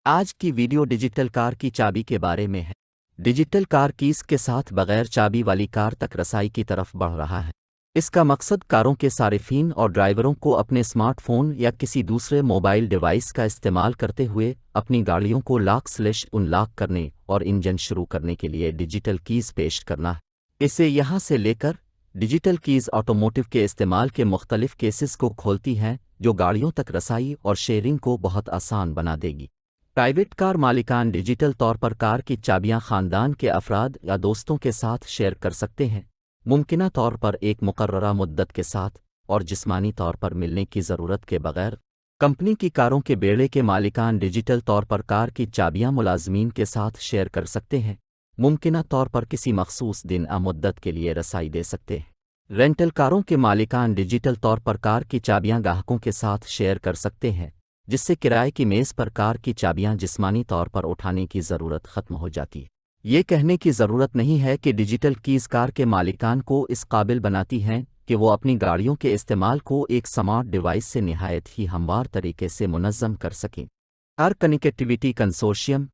آج کی video digital کار کی چابی کے بارے میں ہے۔ ڈیجیٹل کار کیز کے ساتھ بغیر چابی والی کار تک رسائی کی طرف بڑھ رہا ہے۔ اس کا مقصد کاروں کے صارفین اور ڈرائیوروں کو اپنے اسمارٹ فون یا کسی دوسرے موبائل ڈیوائس کا استعمال کرتے ہوئے اپنی گاڑیوں کو لاک/ان لاک کرنے اور انجن شروع کرنے کے لیے ڈیجیٹل کیز پیش کرنا ہے۔ اسے یہاں سے لے کر ڈیجیٹل کیز آٹوموٹیو کے استعمال کے مختلف کیسز کو کھولتی ہیں جو گاڑیوں تک رسائی اور شیئرنگ کو بہت آسان بنا دے گی۔ پرائیویٹ کار مالکان ڈیجیٹل طور پر کار کی چابیاں خاندان کے افراد یا دوستوں کے ساتھ شیئر کر سکتے ہیں، ممکنہ طور پر ایک مقررہ مدت کے ساتھ اور جسمانی طور پر ملنے کی ضرورت کے بغیر۔ کمپنی کی کاروں کے بیڑے کے مالکان ڈیجیٹل طور پر کار کی چابیاں ملازمین کے ساتھ شیئر کر سکتے ہیں، ممکنہ طور پر کسی مخصوص دن یا مدت کے لیے رسائی دے سکتے ہیں۔ رینٹل کاروں کے مالکان ڈیجیٹل طور پر کار کی چابیاں گاہکوں کے ساتھ شیئر کر سکتے ہیں، جس سے کرائے کی میز پر کار کی چابیاں جسمانی طور پر اٹھانے کی ضرورت ختم ہو جاتی ہے۔ یہ کہنے کی ضرورت نہیں ہے کہ ڈیجیٹل کیز کار کے مالکان کو اس قابل بناتی ہیں کہ وہ اپنی گاڑیوں کے استعمال کو ایک سمارٹ ڈیوائس سے نہایت ہی ہموار طریقے سے منظم کر سکیں۔ Car connectivity consortium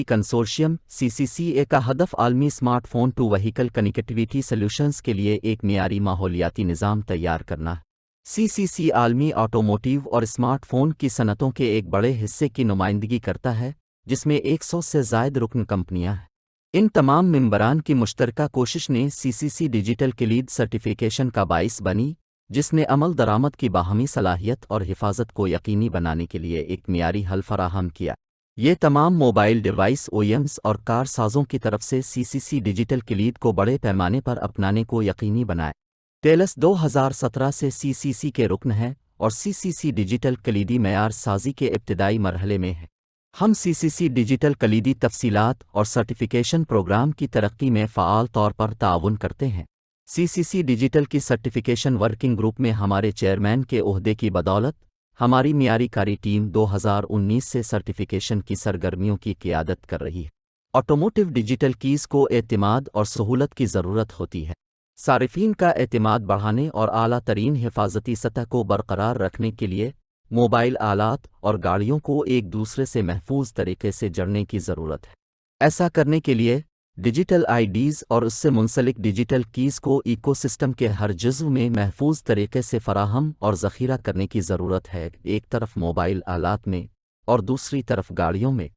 consortium CCCA کا ہدف عالمی smartphone to vehicle connectivity solutions کے لیے ایک معیاری ماحولیاتی نظام تیار کرنا ہے۔ CCC عالمی آٹوموٹیو اور اسمارٹ فون کی صنعتوں کے ایک بڑے حصے کی نمائندگی کرتا ہے، جس میں 100 سے زائد رکن کمپنیاں ہیں۔ ان تمام ممبران کی مشترکہ کوشش نے CCC ڈیجیٹل کلید سرٹیفیکیشن کا باعث بنی، جس نے عمل درآمد کی باہمی صلاحیت اور حفاظت کو یقینی بنانے کے لیے ایک معیاری حل فراہم کیا۔ یہ تمام موبائل ڈیوائس OEMs اور کار سازوں کی طرف سے CCC ڈیجیٹل کلید کو بڑے پیمانے پر اپنانے کو یقینی بنائے۔ ٹیلس 2017 سے CCC کے رکن ہے اور CCC ڈیجیٹل کلیدی معیار سازی کے ابتدائی مرحلے میں ہے۔ ہم CCC ڈیجیٹل کلیدی تفصیلات اور سرٹیفیکیشن پروگرام کی ترقی میں فعال طور پر تعاون کرتے ہیں۔ CCC ڈیجیٹل کی سرٹیفیکیشن ورکنگ گروپ میں ہمارے چیئرمین کے عہدے کی بدولت، ہماری معیاری کاری ٹیم 2019 سے سرٹیفیکیشن کی سرگرمیوں کی قیادت کر رہی ہے۔ آٹوموٹیو ڈیجیٹل کیز کو اعتماد اور سہولت کی ضرورت ہوتی ہے۔ صارفین کا اعتماد بڑھانے اور اعلیٰ ترین حفاظتی سطح کو برقرار رکھنے کے لیے موبائل آلات اور گاڑیوں کو ایک دوسرے سے محفوظ طریقے سے جڑنے کی ضرورت ہے۔ ایسا کرنے کے لیے ڈیجیٹل IDs اور اس سے منسلک ڈیجیٹل کیز کو ایکو سسٹم کے ہر جزو میں محفوظ طریقے سے فراہم اور ذخیرہ کرنے کی ضرورت ہے، ایک طرف موبائل آلات میں اور دوسری طرف گاڑیوں میں۔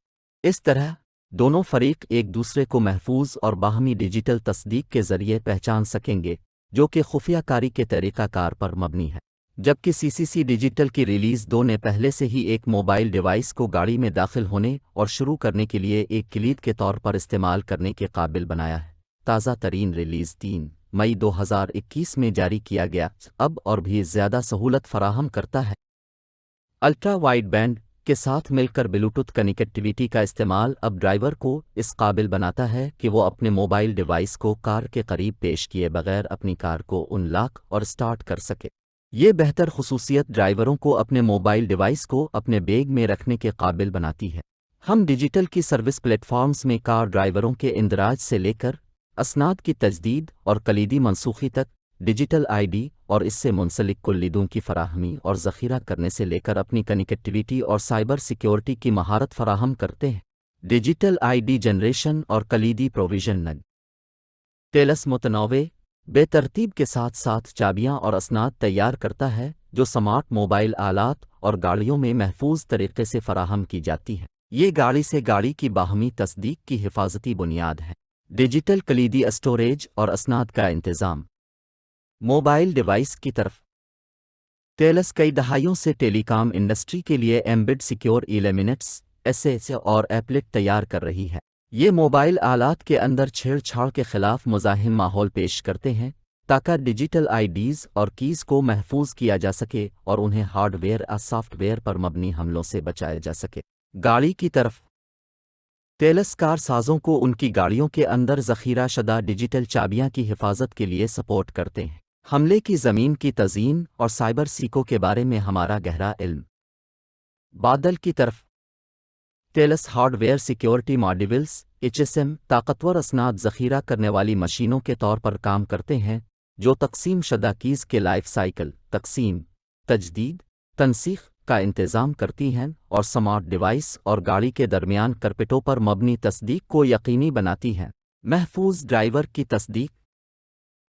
اس طرح دونوں فریق ایک دوسرے کو محفوظ اور باہمی ڈیجیٹل تصدیق کے ذریعے پہچان سکیں گے، جو کہ خفیہ کاری کے طریقہ کار پر مبنی ہے۔ جبکہ CCC ڈیجیٹل کی ریلیز 2 نے پہلے سے ہی ایک موبائل ڈیوائس کو گاڑی میں داخل ہونے اور شروع کرنے کے لیے ایک کلید کے طور پر استعمال کرنے کے قابل بنایا ہے۔ تازہ ترین ریلیز 3 مئی 2021 میں جاری کیا گیا اب اور بھی زیادہ سہولت فراہم کرتا ہے۔ الٹرا وائڈ بینڈ کے ساتھ مل کر بلوٹوتھ کنیکٹیویٹی کا استعمال اب ڈرائیور کو اس قابل بناتا ہے کہ وہ اپنے موبائل ڈیوائس کو کار کے قریب پیش کیے بغیر اپنی کار کو ان لاک اور سٹارٹ کر سکے۔ یہ بہتر خصوصیت ڈرائیوروں کو اپنے موبائل ڈیوائس کو اپنے بیگ میں رکھنے کے قابل بناتی ہے۔ ہم ڈیجیٹل کی سروس پلیٹ فارمز میں کار ڈرائیوروں کے اندراج سے لے کر اسناد کی تجدید اور کلیدی منسوخی تک، ڈیجیٹل ID اور اس سے منسلک کلیدوں کی فراہمی اور ذخیرہ کرنے سے لے کر اپنی کنیکٹیویٹی اور سائبر سیکیورٹی کی مہارت فراہم کرتے ہیں۔ ڈیجیٹل ID جنریشن اور کلیدی پروویژننگ ٹیلس متنوع بے ترتیب کے ساتھ ساتھ چابیاں اور اسناد تیار کرتا ہے جو سمارٹ موبائل آلات اور گاڑیوں میں محفوظ طریقے سے فراہم کی جاتی ہے۔ یہ گاڑی سے گاڑی کی باہمی تصدیق کی حفاظتی بنیاد ہے۔ ڈیجیٹل کلیدی اسٹوریج اور اسناد کا انتظام موبائل ڈیوائس کی طرف ٹیلس کئی دہائیوں سے ٹیلی کام انڈسٹری کے لیے ایمبیڈ سیکیور ایلیمنٹس SS اور ایپلٹ تیار کر رہی ہے۔ یہ موبائل آلات کے اندر چھیڑ چھاڑ کے خلاف مزاحم ماحول پیش کرتے ہیں تاکہ ڈیجیٹل IDs اور کیز کو محفوظ کیا جا سکے اور انہیں ہارڈ ویئر یا سافٹ ویئر پر مبنی حملوں سے بچایا جا سکے۔ گاڑی کی طرف ٹیلس کار سازوں کو ان کی گاڑیوں کے اندر ذخیرہ شدہ ڈیجیٹل چابیاں کی حفاظت کے لیے سپورٹ کرتے ہیں۔ حملے کی زمین کی تزئین اور سائبر سیکو کے بارے میں ہمارا گہرا علم۔ بادل کی طرف Thales hardware security modules HSM طاقتور اسناد ذخیرہ کرنے والی مشینوں کے طور پر کام کرتے ہیں جو تقسیم شدہ کیز کے لائف سائیکل، تقسیم، تجدید، تنسیخ کا انتظام کرتی ہیں اور سمارٹ ڈیوائس اور گاڑی کے درمیان کرپٹوں پر مبنی تصدیق کو یقینی بناتی ہیں۔ محفوظ ڈرائیور کی تصدیق۔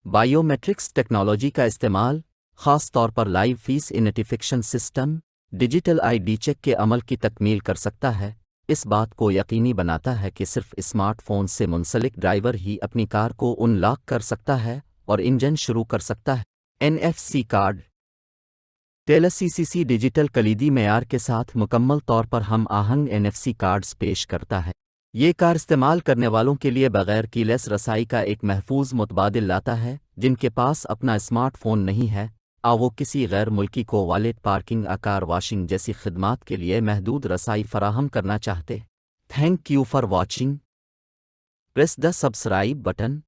بائیو میٹرکس ٹیکنالوجی کا استعمال، خاص طور پر live face identification system, digital I D check کے عمل کی تکمیل کر سکتا ہے۔ اس بات کو یقینی بناتا ہے کہ صرف اسمارٹ فون سے منسلک ڈرائیور ہی اپنی کار کو ان لاک کر سکتا ہے اور انجن شروع کر سکتا ہے۔ NFC card. ٹیلر CCC ڈیجیٹل کلیدی معیار کے ساتھ مکمل طور پر ہم آہنگ NFC کارڈز پیش کرتا ہے۔ یہ کار استعمال کرنے والوں کے لیے بغیر کیلیس رسائی کا ایک محفوظ متبادل لاتا ہے جن کے پاس اپنا اسمارٹ فون نہیں ہے، وہ کسی غیر ملکی کو والیٹ پارکنگ کار واشنگ جیسی خدمات کے لیے محدود رسائی فراہم کرنا چاہتے۔ Thank you for watching. Press the subscribe button.